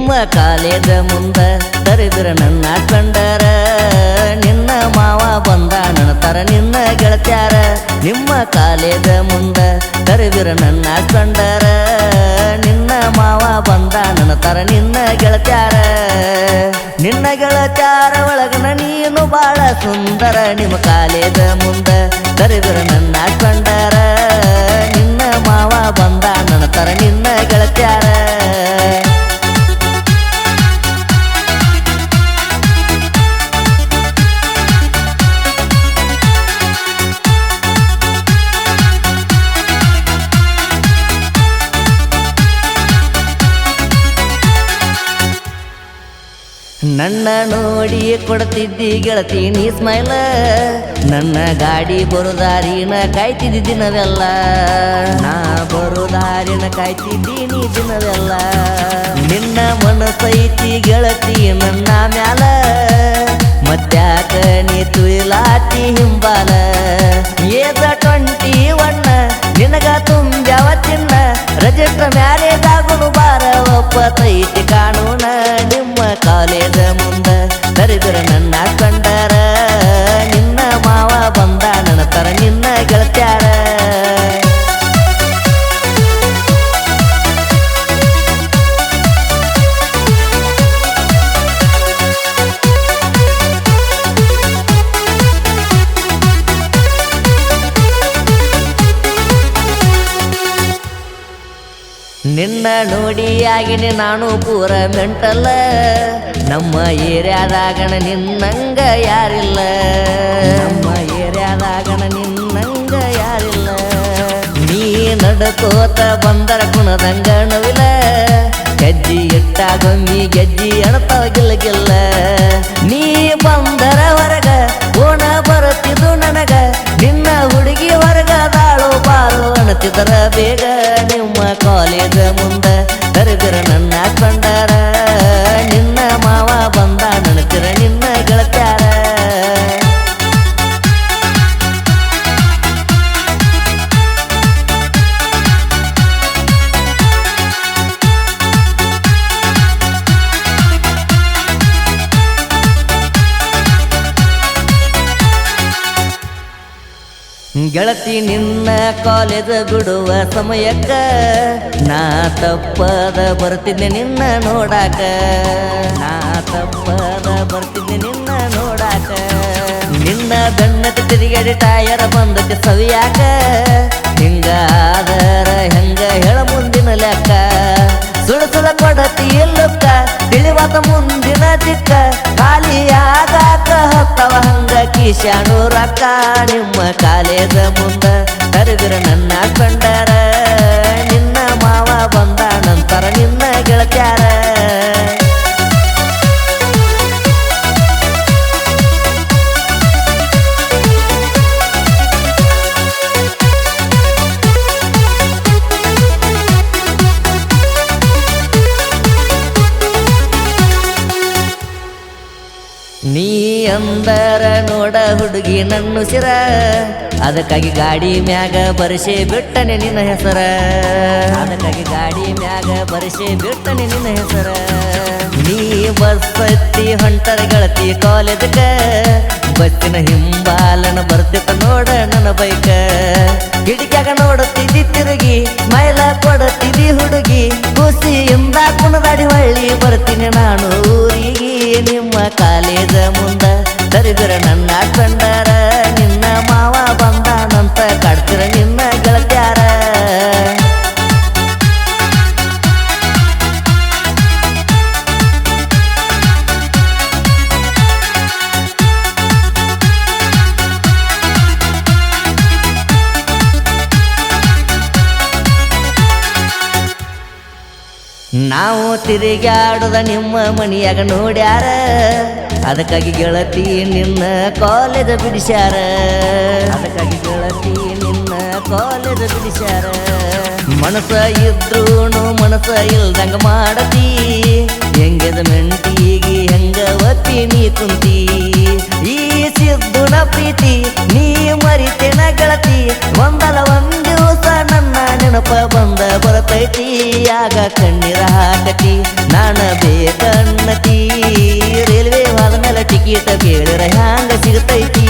ನಿಮ್ಮ ಕಾಲೇಜ ಮುಂದ ತರಿದ್ರ ನನ್ನ ಕಂಡರ ನಿನ್ನ ಮಾವ ಬಂದ ನಣತರ ನಿನ್ನ ಗೆಳತ್ಯಾರ ನಿಮ್ಮ ಕಾಲೇಜ ಮುಂದ ತರಿದ್ರ ನನ್ನ ಕಂಡರ ನಿನ್ನ ಮಾವ ಬಂದ ನಣತರ ನಿನ್ನ ಗೆಳತ್ಯಾರ ನಿನ್ನ ಗೆಳತ್ಯಾರ ಒಳಗನ ನೀನು ಬಾಳ ಸುಂದರ ನಿಮ್ಮ ಕಾಲೇಜ ಮುಂದ ತರಿದ್ರ ನನ್ನ ಕಂಡರ ನಿನ್ನ ಮಾವ ಬಂದ ನಣತರ ನಿನ್ನ ಗೆಳತ್ಯಾರ ನನ್ನ ನೋಡಿ ಕೊಡ್ತಿದ್ದಿ ಗೆಳತಿ ನೀ ಸ್ಮೈಲ ನನ್ನ ಗಾಡಿ ಬರುದಾರಿನ ಕಾಯ್ತಿದ್ದಿ ದಿನವೆಲ್ಲ ನಾ ಬರುದಾರಿನ ಕಾಯ್ತಿದ್ದಿ ನೀ ದಿನವೆಲ್ಲ ನಿನ್ನ ಮನಸೈತಿ ಗೆಳತಿ ನನ್ನ ಮ್ಯಾಲ ಮತ್ತ್ಯಾಕ ನೀ ತುಳಿಲಾತಿ ಹಿಂಬಾಲ ಏದ 21 ನಿನಗ ತುಂಬ್ಯಾವ ಚಿನ್ನ ರಜಿಸ್ಟ್ರ ಮ್ಯಾರೇಜಾಗುನು ಬಾರ ಒಪ್ಪತೈತಿ ಕಾನೂನ ನಿಮ್ಮ ಕಾಲೇಜ ಮುಂದ ತರಿದ್ರ ನನ್ನ ಕಂಡರ ನಿನ್ನ ಮಾವ ಬಂದ ನಣತರ ನಿನ್ನ ಗೆಳತ್ಯಾರ ನಿನ್ನ ನೋಡಿಯಾಗಿನಿ ನಾನು ಪೂರ ಮೆಂಟಲ್ಲ ನಮ್ಮ ಏರಿಯಾದಾಗಣ ನಿನ್ನಂಗ ಯಾರಿಲ್ಲ ನಮ್ಮ ಏರಿಯಾದಾಗಣ ನಿನ್ನಂಗ ಯಾರಿಲ್ಲ ನೀ ನಡ್ಕೋತ ಬಂದರ ಕುಣದಂಗ ನವಿಲ ಗೆಜ್ಜಿ ಇಟ್ಟಾಗೊಮ್ಮಿ ಗೆಜ್ಜಿ ಅಣತಾವ ಗಿಲ್ಲ ನೀ ಬಂದರ ಹೊರಗ ಓಣ ಬರುತ್ತಿದ್ದು ನನಗ ನಿನ್ನ ಹುಡುಗಿ ಹೊರಗದಾಳು ಬಾಳು ಅಣತಿದರ ಬೇಗ ನಿಮ್ಮ ಕಾಲೇಜ ಮುಂದ ತರಿದಿರ ನನ್ನ ಕಂಡರ ನಿನ್ನ ಮಾವ ಬಂದ ನಣತಿರ ನಿನ್ನ ಗೆಳತ್ಯಾರ ಗೆಳತಿ ನಿನ್ನ ಕಾಲೇಜ ಬಿಡುವ ಸಮಯಕ್ಕ ನಾ ತಪ್ಪದ ಬರ್ತಿದ್ದೆ ನಿನ್ನ ನೋಡಾಕ ನಾ ತಪ್ಪದ ಬರ್ತಿದ್ದೆ ನಿನ್ನ ನೋಡಾಕ ನಿನ್ನ ಬೆನ್ನದ ತಿರುಗಡಿ ಟಯರ ಬಂದಕ್ಕೆ ಸವಿಯಾಕ ಹಿಂಗಾದರ ಹೆಂಗ ಹೇಳ ಮುಂದಿನ ಲೆಕ್ಕ ಸುಳ ಕೊಡತಿ ಎಲ್ಲಕ್ಕ ತಿಳಿವಾತ ಮುಂದಿನ ಚಿಕ್ಕ ಖಾಲಿ ಆಗಾಕ ಹತ್ತವ ಹಂಗ ಕಿಶಾನು ರೊಕ್ಕ ನಿಮ್ಮ ಕಾಲೇಜ ಮುಂದ ತರಿದಿರ ನನ್ನ ಕಂಡರ ನಿನ್ನ ಮಾವ ಬಂದ ನಂತರ ನಿನ್ನ ಗೆಳತ್ಯಾರ ನೀ ಅಂದರ ನೋಡ ಹುಡುಗಿ ನನ್ನು ಸಿರ ಅದಕ್ಕಾಗಿ ಗಾಡಿ ಮ್ಯಾಗ ಬರಿಸೆ ಬಿಟ್ಟನೆ ನಿನ್ನ ಹೆಸರ ಅದಕ್ಕಾಗಿ ಗಾಡಿ ಮ್ಯಾಗ ಬರಿಸೆ ಬಿಟ್ಟನೆ ನಿನ್ನ ಹೆಸರ ನೀ ಬಸ್ ಹತ್ತಿ ಹೊಂಟರ ಗೆಳತಿ ಕಾಲೇಜಕ ಬಸ್ಸಿನ ಹಿಂಬಾಲನ ಬರ್ತಿತ್ತ ನೋಡ ನನ್ನ ಬೈಕ ಕಿಡಿಕ್ಯಾಗ ನೋಡುತ್ತಿದ್ದಿ ತಿರುಗಿ ಮೈಲ ಕೊಡುತ್ತಿದ್ದಿ ಹುಡುಗಿ ಖುಷಿಯಿಂದ ಕುಣದಾಡಿ ಹೊಳ್ಳಿ ಬರ್ತೀನಿ ನಾನು ಊರಿಗೆ ನಿಮ್ಮ ಕಾಲೇಜ ಮುಂದ ತರಿದಿರ ನನ್ನ ಕಂಡರ ನಿನ್ನ ಮಾವ ಬಂದಾನಂತ ಕಾಡ್ತಿರ ನಿನ್ನ ಗೆಳತ್ಯಾರ ನಾವು ತಿರುಗಾಡುದ ನಿಮ್ಮ ಮನಿಯಾಗ ನೋಡ್ಯಾರ ಅದಕ್ಕಾಗಿ ಗೆಳತಿ ನಿನ್ನ ಕಾಲೇಜ ಬಿಡಿಸ್ಯಾರ ಅದಕ್ಕಾಗಿ ಗೆಳತಿ ನಿನ್ನ ಕಾಲೇಜ ಬಿಡಿಸ್ಯಾರ ಮನಸ ಇದ್ರೂನು ಮನಸ ಇಲ್ದಂಗ ಮಾಡತಿ ಎಂಗೇಜ್ಮೆಂಟಿಗೆ ಹೆಂಗ ಒತ್ತಿ ನೀ ಕುಂತಿ ಈ ಸಿದ್ದುನ ಪ್ರೀತಿ ನೀ ಮರಿತೇನ ಗೆಳತಿ ಒಂದಲ್ಲ ಒಂದ್ ದಿವಸ ನನ್ನ ನೆನಪ ಬಂದ ಬಂದ ಬರ್ತೈತಿ ಆಗ ಕಣ್ಣೀರ ಹಾಕತಿ ನಾನ ಬೇಕನ್ನತಿ ರೈಲ್ವೆ ಹೋದ ಮೇಲೆ ಟಿಕೆಟ್ ಕೇಳಿರ ಹ್ಯಾಂಗ ಸಿಗತೈತಿ